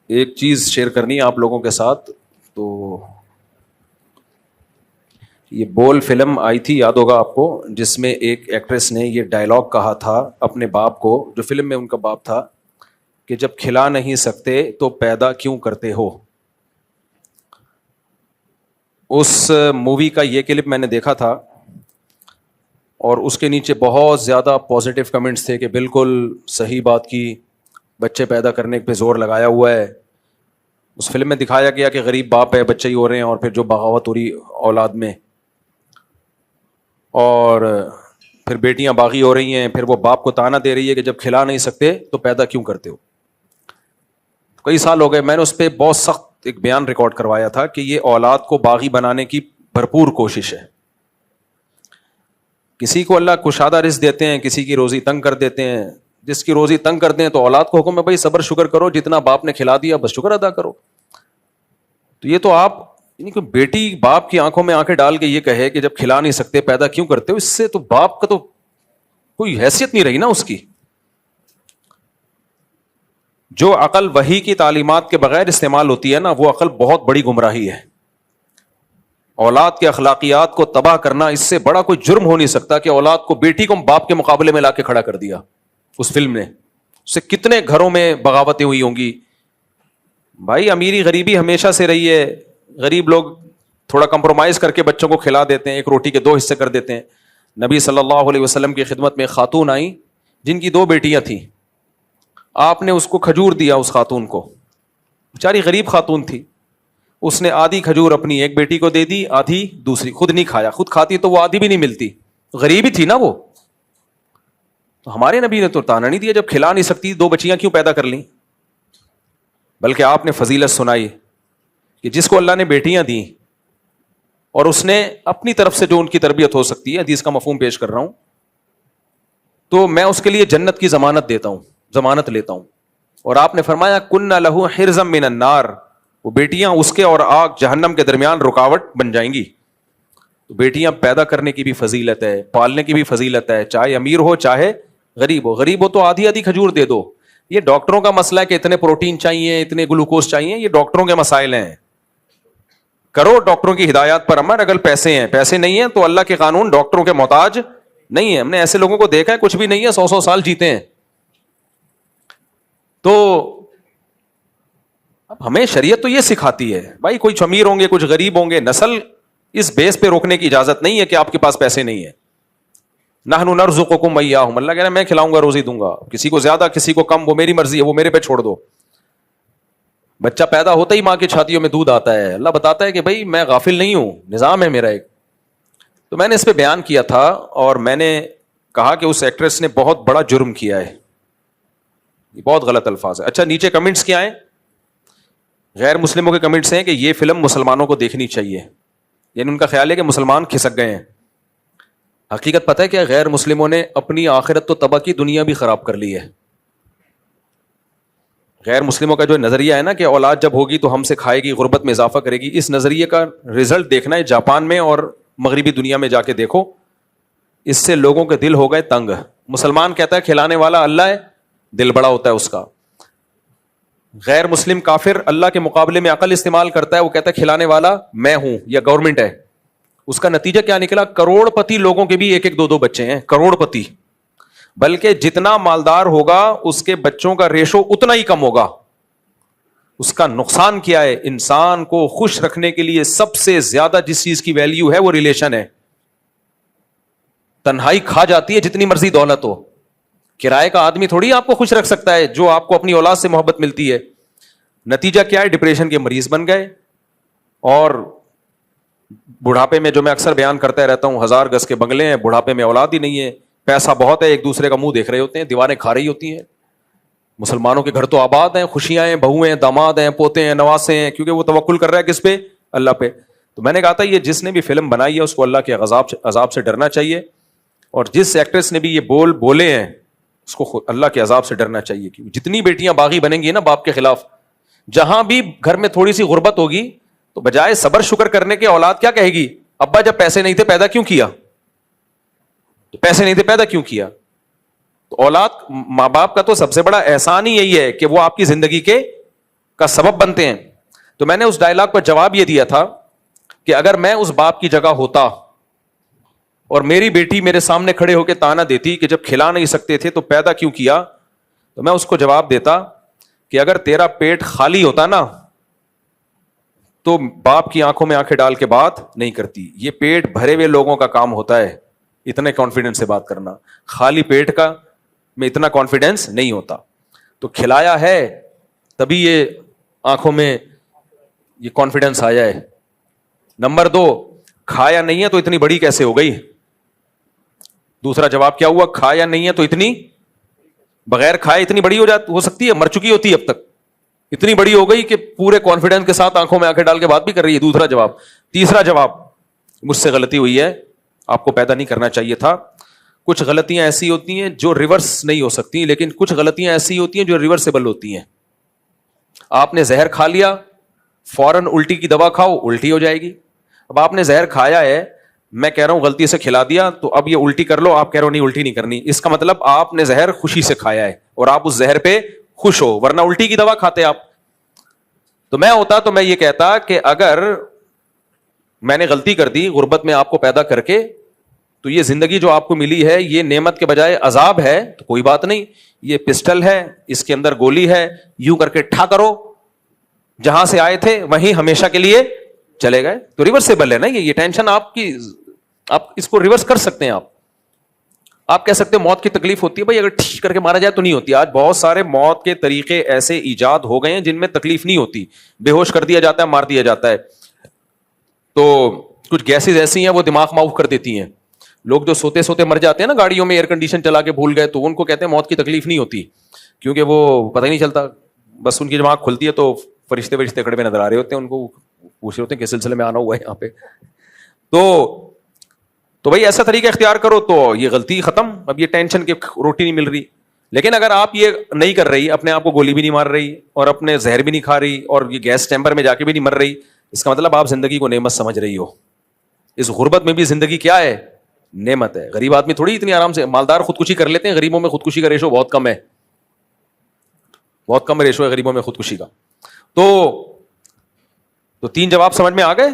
ایک چیز شیئر کرنی ہے آپ لوگوں کے ساتھ. تو یہ بول فلم آئی تھی، یاد ہوگا آپ کو، جس میں ایک ایکٹریس نے یہ ڈائلاگ کہا تھا اپنے باپ کو، جو فلم میں ان کا باپ تھا، کہ جب کھلا نہیں سکتے تو پیدا کیوں کرتے ہو. اس مووی کا یہ کلپ میں نے دیکھا تھا اور اس کے نیچے بہت زیادہ پازیٹیو کمنٹس تھے کہ بالکل صحیح بات کی، بچے پیدا کرنے پہ زور لگایا ہوا ہے. اس فلم میں دکھایا گیا کہ غریب باپ ہے، بچے ہی ہو رہے ہیں، اور پھر جو بغاوت ہو رہی اولاد میں، اور پھر بیٹیاں باغی ہو رہی ہیں، پھر وہ باپ کو تانا دے رہی ہے کہ جب کھلا نہیں سکتے تو پیدا کیوں کرتے ہو. کئی سال ہو گئے، میں نے اس پہ بہت سخت ایک بیان ریکارڈ کروایا تھا کہ یہ اولاد کو باغی بنانے کی بھرپور کوشش ہے. کسی کو اللہ کشادہ رزق دیتے ہیں، کسی کی روزی تنگ کر دیتے ہیں. جس کی روزی تنگ کرتے ہیں تو اولاد کو حکم ہے بھائی صبر شکر کرو، جتنا باپ نے کھلا دیا بس شکر ادا کرو. تو یہ تو آپ یعنی کہ بیٹی باپ کی آنکھوں میں آنکھیں ڈال کے یہ کہے کہ جب کھلا نہیں سکتے پیدا کیوں کرتے ہو، اس سے تو باپ کا تو کوئی حیثیت نہیں رہی نا اس کی. جو عقل وحی کی تعلیمات کے بغیر استعمال ہوتی ہے نا، وہ عقل بہت بڑی گمراہی ہے. اولاد کے اخلاقیات کو تباہ کرنا، اس سے بڑا کوئی جرم ہو نہیں سکتا کہ اولاد کو، بیٹی کو باپ کے مقابلے میں لا کے کھڑا کر دیا. اس فلم نے اس سے کتنے گھروں میں بغاوتیں ہوئی ہوں گی. بھائی امیری غریبی ہمیشہ سے رہی ہے، غریب لوگ تھوڑا کمپرومائز کر کے بچوں کو کھلا دیتے ہیں، ایک روٹی کے 2 حصے کر دیتے ہیں. نبی صلی اللہ علیہ وسلم کی خدمت میں خاتون آئیں جن کی 2 بیٹیاں تھیں. آپ نے اس کو کھجور دیا، اس خاتون کو، بیچاری غریب خاتون تھی. اس نے آدھی کھجور اپنی ایک بیٹی کو دے دی، آدھی دوسری، خود نہیں کھایا. خود کھاتی تو وہ آدھی بھی نہیں ملتی، غریب ہی تھی نا وہ. تو ہمارے نبی نے تو تانا نہیں دیا جب کھلا نہیں سکتی 2 بچیاں کیوں پیدا کر لیں، بلکہ آپ نے فضیلت سنائی کہ جس کو اللہ نے بیٹیاں دیں اور اس نے اپنی طرف سے جو ان کی تربیت ہو سکتی ہے، حدیث کا مفہوم پیش کر رہا ہوں، تو میں اس کے لیے جنت کی ضمانت دیتا ہوں، ضمانت لیتا ہوں. اور آپ نے فرمایا کن لہ حرزا من النار، وہ بیٹیاں اس کے اور آگ جہنم کے درمیان رکاوٹ بن جائیں گی. تو بیٹیاں پیدا کرنے کی بھی فضیلت ہے، پالنے کی بھی فضیلت ہے، چاہے امیر ہو چاہے غریب ہو. غریب ہو تو آدھی آدھی کھجور دے دو. یہ ڈاکٹروں کا مسئلہ ہے کہ اتنے پروٹین چاہیے، اتنے گلوکوز چاہیے، یہ ڈاکٹروں کے مسائل ہیں. کرو ڈاکٹروں کی ہدایات پر عمل. اگر پیسے ہیں، پیسے نہیں ہیں تو اللہ کے قانون ڈاکٹروں کے محتاج نہیں ہے. ہم نے ایسے لوگوں کو دیکھا ہے کچھ بھی نہیں ہے، 100 سال جیتے ہیں. تو اب ہمیں شریعت تو یہ سکھاتی ہے بھائی کچھ امیر ہوں گے کچھ غریب ہوں گے، نسل اس بیس پہ روکنے کی اجازت نہیں ہے کہ آپ کے پاس پیسے نہیں ہے. نحن نرزقکم وایاہم، اللہ کہہ رہا ہے میں کھلاؤں گا، روزی دوں گا. کسی کو زیادہ کسی کو کم، وہ میری مرضی ہے، وہ میرے پہ چھوڑ دو. بچہ پیدا ہوتا ہی ماں کی چھاتیوں میں دودھ آتا ہے. اللہ بتاتا ہے کہ بھائی میں غافل نہیں ہوں، نظام ہے میرا ایک. تو میں نے اس پہ بیان کیا تھا اور میں نے کہا کہ اس ایکٹریس نے بہت بڑا جرم کیا ہے. یہ بہت غلط الفاظ ہے. اچھا نیچے کمنٹس کیا ہیں؟ غیر مسلموں کے کمنٹس ہیں کہ یہ فلم مسلمانوں کو دیکھنی چاہیے. یعنی ان کا خیال ہے کہ مسلمان کھسک گئے ہیں. حقیقت پتہ ہے کہ غیر مسلموں نے اپنی آخرت تو تباہ کی، دنیا بھی خراب کر لی ہے. غیر مسلموں کا جو نظریہ ہے نا کہ اولاد جب ہوگی تو ہم سے کھائے گی، غربت میں اضافہ کرے گی، اس نظریے کا رزلٹ دیکھنا ہے جاپان میں اور مغربی دنیا میں جا کے دیکھو. اس سے لوگوں کے دل ہو گئے تنگ. مسلمان کہتا ہے کھلانے والا اللہ ہے، دل بڑا ہوتا ہے اس کا. غیر مسلم کافر اللہ کے مقابلے میں عقل استعمال کرتا ہے، وہ کہتا ہے کھلانے والا میں ہوں یا گورنمنٹ ہے. اس کا نتیجہ کیا نکلا؟ کروڑ پتی لوگوں کے بھی 1-1 2-2 بچے ہیں، کروڑ پتی. بلکہ جتنا مالدار ہوگا اس کے بچوں کا ریشو اتنا ہی کم ہوگا. اس کا نقصان کیا ہے؟ انسان کو خوش رکھنے کے لیے سب سے زیادہ جس چیز کی ویلیو ہے وہ ریلیشن ہے. تنہائی کھا جاتی ہے جتنی مرضی دولت ہو. کرائے کا آدمی تھوڑی آپ کو خوش رکھ سکتا ہے جو آپ کو اپنی اولاد سے محبت ملتی ہے. نتیجہ کیا ہے؟ ڈپریشن کے مریض بن گئے. اور بڑھاپے میں جو میں اکثر بیان کرتا رہتا ہوں، 1000 گز کے بنگلے ہیں، بڑھاپے میں اولاد ہی نہیں ہے. پیسہ بہت ہے، ایک دوسرے کا منہ دیکھ رہے ہوتے ہیں، دیواریں کھا رہی ہوتی ہیں. مسلمانوں کے گھر تو آباد ہیں، خوشیاں ہیں، بہو ہیں، داماد ہیں، پوتے ہیں، نواسے ہیں، کیونکہ وہ توکل کر رہا ہے کس پہ؟ اللہ پہ. تو میں نے کہا تھا یہ جس نے بھی فلم بنائی ہے اس کو اللہ کے عذاب سے ڈرنا چاہیے. اور جس ایکٹریس نے بھی یہ بولے ہیں اس کو اللہ کے عذاب سے ڈرنا چاہیے. کہ جتنی بیٹیاں باغی بنیں گی نا باپ کے خلاف، جہاں بھی گھر میں تھوڑی سی غربت ہوگی تو بجائے صبر شکر کرنے کے اولاد کیا کہے گی؟ ابا جب پیسے نہیں تھے پیدا کیوں کیا؟ پیسے نہیں تھے پیدا کیوں کیا؟ تو اولاد، ماں باپ کا تو سب سے بڑا احسان ہی یہی ہے کہ وہ آپ کی زندگی کے کا سبب بنتے ہیں. تو میں نے اس ڈائلاگ پر جواب یہ دیا تھا کہ اگر میں اس باپ کی جگہ ہوتا اور میری بیٹی میرے سامنے کھڑے ہو کے تانا دیتی کہ جب کھلا نہیں سکتے تھے تو پیدا کیوں کیا, تو میں اس کو جواب دیتا کہ اگر تیرا پیٹ خالی ہوتا نا تو باپ کی آنکھوں میں آنکھیں ڈال کے بات نہیں کرتی. یہ پیٹ بھرے ہوئے لوگوں کا کام ہوتا ہے اتنے کانفیڈنس سے بات کرنا, خالی پیٹ کا میں اتنا کانفیڈنس نہیں ہوتا. تو کھلایا ہے تبھی یہ آنکھوں میں یہ کانفیڈنس آیا ہے. نمبر 2, کھایا نہیں ہے تو اتنی بڑی کیسے ہو گئی. دوسرا جواب کیا ہوا, کھایا نہیں ہے تو اتنی, بغیر کھائے اتنی بڑی ہو سکتی ہے, مر چکی ہوتی ہے اب تک, اتنی بڑی ہو گئی کہ پورے کانفیڈنس کے ساتھ آنکھوں میں آنکھیں ڈال کے بات بھی کر رہی ہے. دوسرا جواب. تیسرا جواب, مجھ سے غلطی ہوئی ہے, آپ کو پیدا نہیں کرنا چاہیے تھا. کچھ غلطیاں ایسی ہوتی ہیں جو ریورس نہیں ہو سکتی, لیکن کچھ غلطیاں ایسی ہوتی ہیں جو ریورسیبل ہوتی ہیں. آپ نے زہر کھا لیا, فوراً الٹی کی دوا کھاؤ, الٹی ہو جائے گی. اب آپ نے زہر کھایا ہے, میں کہہ رہا ہوں غلطی سے کھلا دیا تو اب یہ الٹی کر لو, آپ کہہ رہے ہو نہیں الٹی نہیں کرنی. اس کا مطلب آپ نے زہر خوشی سے کھایا ہے اور آپ اس زہر پہ خوش ہو, ورنہ الٹی کی دوا کھاتے آپ. تو میں ہوتا تو میں یہ کہتا کہ اگر میں نے غلطی کر دی غربت میں آپ کو پیدا کر کے, تو یہ زندگی جو آپ کو ملی ہے یہ نعمت کے بجائے عذاب ہے, تو کوئی بات نہیں, یہ پسٹل ہے, اس کے اندر گولی ہے, یوں کر کے ٹھا کرو, جہاں سے آئے تھے وہیں ہمیشہ کے لیے چلے گئے. تو ریورسیبل ہے نا یہ ٹینشن آپ کی, آپ اس کو ریورس کر سکتے ہیں. آپ کہہ سکتے ہیں موت کی تکلیف ہوتی ہے, بھائی اگر ٹھیک کر کے مارا جائے تو نہیں ہوتی. آج بہت سارے موت کے طریقے ایسے ایجاد ہو گئے ہیں جن میں تکلیف نہیں ہوتی, بے ہوش کر دیا جاتا ہے, مار دیا جاتا ہے. تو کچھ گیسز ایسی ہیں وہ دماغ معاف کر دیتی ہیں. لوگ جو سوتے سوتے مر جاتے ہیں نا گاڑیوں میں, ایئر کنڈیشن چلا کے بھول گئے, تو ان کو کہتے ہیں موت کی تکلیف نہیں ہوتی, کیونکہ وہ پتہ ہی نہیں چلتا, بس ان کی جب آنکھ کھلتی ہے تو فرشتے فرشتے کھڑے ہوئے نظر آ رہے ہوتے ہیں, ان کو پوچھ رہے ہوتے ہیں کس سلسلے میں آنا ہوا ہے یہاں پہ. تو بھائی ایسا طریقہ اختیار کرو تو یہ غلطی ختم, اب یہ ٹینشن کی روٹی نہیں مل رہی. لیکن اگر آپ یہ نہیں کر رہی, اپنے آپ کو گولی بھی نہیں مار رہی اور اپنے زہر بھی نہیں کھا رہی اور یہ گیس چیمبر میں جا کے بھی نہیں مر رہی, اس کا مطلب آپ زندگی کو نعمت سمجھ رہی ہو. اس غربت میں بھی زندگی کیا ہے, نعمت ہے. غریب آدمی تھوڑی اتنی آرام سے, مالدار خودکشی کر لیتے ہیں, غریبوں میں خودکشی کا ریشو بہت کم ہے, بہت کم ریشو ہے غریبوں میں خودکشی کا. تو 3 جواب سمجھ میں آ گئے.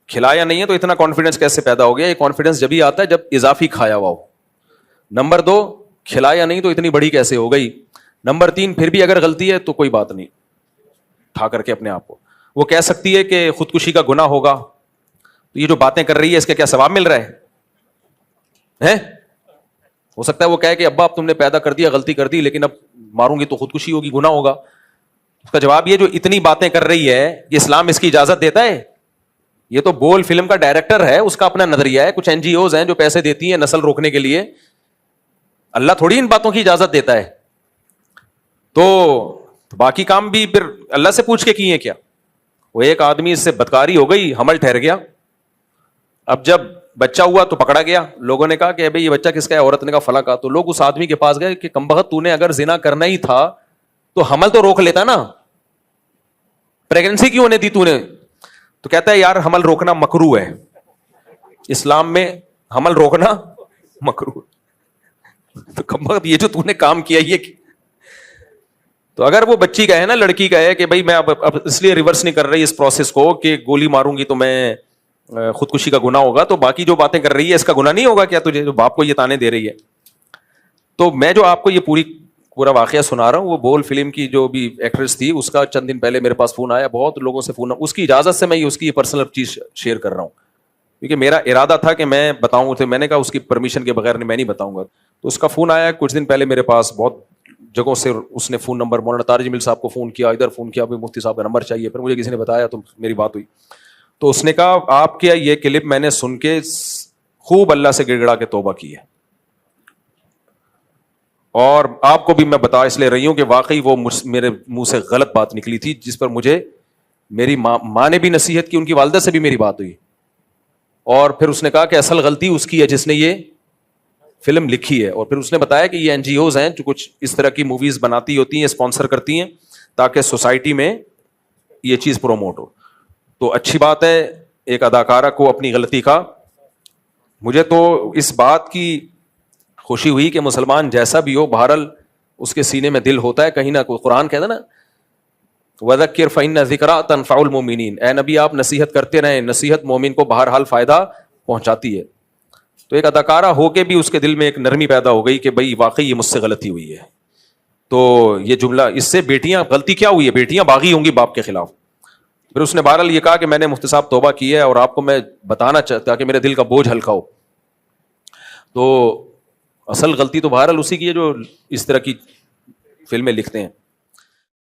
کھلایا نہیں ہے تو اتنا کانفیڈنس کیسے پیدا ہو گیا. یہ کانفیڈنس جب ہی آتا ہے جب اضافی کھایا ہوا ہو. نمبر 2, کھلایا نہیں تو اتنی بڑی کیسے ہو گئی. نمبر 3, پھر بھی اگر غلطی ہے تو کوئی بات نہیں, ٹھا کر کے اپنے آپ کو. وہ کہہ سکتی ہے کہ خودکشی کا گناہ ہوگا, تو یہ جو باتیں کر رہی ہے اس کا کیا ثواب مل رہا ہے؟ ہو سکتا ہے وہ کہے کہ ابا اب تم نے پیدا کر دیا, غلطی کر دی, لیکن اب ماروں گی تو خودکشی ہوگی, گناہ ہوگا. اس کا جواب یہ جو اتنی باتیں کر رہی ہے, یہ اسلام اس کی اجازت دیتا ہے؟ یہ تو بول فلم کا ڈائریکٹر ہے, اس کا اپنا نظریہ ہے. کچھ NGOs ہیں جو پیسے دیتی ہیں نسل روکنے کے لیے, اللہ تھوڑی ان باتوں کی اجازت دیتا ہے. تو باقی کام بھی پھر اللہ سے پوچھ کے کیے ہیں کیا. وہ ایک آدمی اس سے بدکاری ہو گئی, حمل ٹھہر گیا. اب جب بچہ ہوا تو پکڑا گیا, لوگوں نے کہا کہ بھائی یہ بچہ کس کا ہے, عورت نے کہا فلاں کا. تو لوگ اس آدمی کے پاس گئے کہ کمبخت تو نے اگر زنا کرنا ہی تھا تو حمل تو روک لیتا نا, پریگننسی کیوں ہونے دی تو نے. تو کہتا ہے یار حمل روکنا مکروہ ہے, اسلام میں حمل روکنا مکروہ. تو کمبخت یہ جو تو نے کام کیا یہ. تو اگر وہ بچی کا ہے نا, لڑکی کا ہے کہ بھائی میں اب اس لیے ریورس نہیں کر رہی اس پروسیس کو کہ گولی ماروں گی تو میں خودکشی کا گناہ ہوگا, تو باقی جو باتیں کر رہی ہے اس کا گناہ نہیں ہوگا کیا تجھے, جو باپ کو یہ تانے دے رہی ہے. تو میں جو آپ کو یہ پورا واقعہ سنا رہا ہوں, وہ بول فلم کی جو بھی ایکٹریس تھی اس کا چند دن پہلے میرے پاس فون آیا, بہت لوگوں سے فون, اس کی اجازت سے میں اس کی پرسنل چیز شیئر کر رہا ہوں, کیونکہ میرا ارادہ تھا کہ میں بتاؤں, میں نے کہا اس کی پرمیشن کے بغیر میں نہیں بتاؤں گا. تو اس کا فون آیا کچھ دن پہلے میرے پاس, بہت جگہوں سے اس نے فون نمبر, مولانا طارق جمیل صاحب کو فون کیا, ادھر فون کیا, مفتی صاحب کا نمبر چاہیے. پھر مجھے کسی نے بتایا تو میری بات ہوئی. تو اس نے کہا آپ کیا یہ کلپ میں نے سن کے خوب اللہ سے گڑ گڑا کے توبہ کی ہے, اور آپ کو بھی میں بتا اس لیے رہی ہوں کہ واقعی وہ میرے منہ سے غلط بات نکلی تھی, جس پر مجھے میری ماں نے بھی نصیحت کی, ان کی والدہ سے بھی میری بات ہوئی. اور پھر اس نے کہا کہ اصل غلطی اس کی ہے جس نے یہ فلم لکھی ہے. اور پھر اس نے بتایا کہ یہ NGOs ہیں جو کچھ اس طرح کی موویز بناتی ہوتی ہیں, اسپانسر کرتی ہیں تاکہ سوسائٹی میں یہ چیز پروموٹ ہو. تو اچھی بات ہے ایک اداکارہ کو اپنی غلطی کا. مجھے تو اس بات کی خوشی ہوئی کہ مسلمان جیسا بھی ہو, بہرحال اس کے سینے میں دل ہوتا ہے کہیں نہ کوئی. قرآن کہتا ہے نا وَذَكِّرْ فَإِنَّ الذِّكْرَىٰ تَنفَعُ الْمُؤْمِنِينَ, اے نبی آپ نصیحت کرتے رہیں, نصیحت مومن کو بہرحال فائدہ پہنچاتی ہے. تو ایک اداکارہ ہو کے بھی اس کے دل میں ایک نرمی پیدا ہو گئی کہ بھائی واقعی یہ مجھ سے غلطی ہوئی ہے. تو یہ جملہ اس سے بیٹیاں, غلطی کیا ہوئی ہے, بیٹیاں باغی ہوں گی باپ کے خلاف. پھر اس نے بہرحال یہ کہا کہ میں نے مفتی صاحب توبہ کی ہے اور آپ کو میں بتانا چاہتا کہ میرے دل کا بوجھ ہلکا ہو. تو اصل غلطی تو بہرحال اسی کی ہے جو اس طرح کی فلمیں لکھتے ہیں.